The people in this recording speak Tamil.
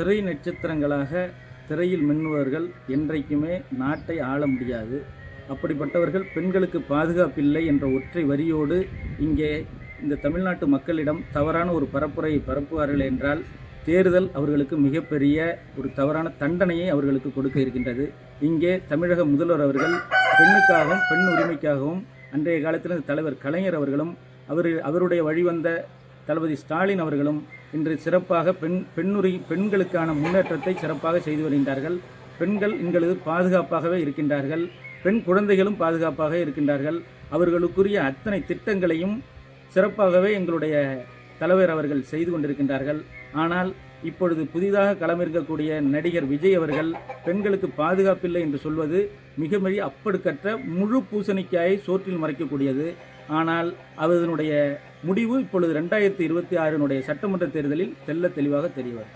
திரை நட்சத்திரங்களாக திரையில் மின்னுவர்கள் என்றைக்குமே நாட்டை ஆள முடியாது. அப்படிப்பட்டவர்கள் பெண்களுக்கு பாதுகாப்பில்லை என்ற ஒற்றை வரியோடு இங்கே இந்த தமிழ்நாட்டு மக்களிடம் தவறான ஒரு பரப்புரையை பரப்புவார்கள் என்றால் தேர்தல் அவர்களுக்கு மிகப்பெரிய ஒரு தவறான தண்டனையை அவர்களுக்கு கொடுக்க இருக்கின்றது. இங்கே தமிழக முதல்வர் அவர்கள் பெண்ணுக்காகவும் பெண் உரிமைக்காகவும் அன்றைய காலத்தில் தலைவர் கலைஞர் அவர்களும் அவருடைய வழிவந்த தளபதி ஸ்டாலின் அவர்களும் இன்று சிறப்பாக பெண்களுக்கான முன்னேற்றத்தை சிறப்பாக செய்து வருகின்றார்கள். பெண்கள் எங்களது பாதுகாப்பாகவே இருக்கின்றார்கள். பெண் குழந்தைகளும் பாதுகாப்பாக இருக்கின்றார்கள். அவர்களுக்குரிய அத்தனை திட்டங்களையும் சிறப்பாகவே எங்களுடைய தலைவர் அவர்கள் செய்து கொண்டிருக்கின்றார்கள். ஆனால் இப்பொழுது புதிதாக களமிறக்கக்கூடிய நடிகர் விஜய் அவர்கள் பெண்களுக்கு பாதுகாப்பில்லை என்று சொல்வது மிக அப்பழுக்கற்ற முழு பூசணிக்காயை சோற்றில் மறைக்கக்கூடியது. ஆனால் அதனுடைய முடிவு இப்பொழுது 2026 சட்டமன்ற தேர்தலில் தெளிவாக தெரியவரும்.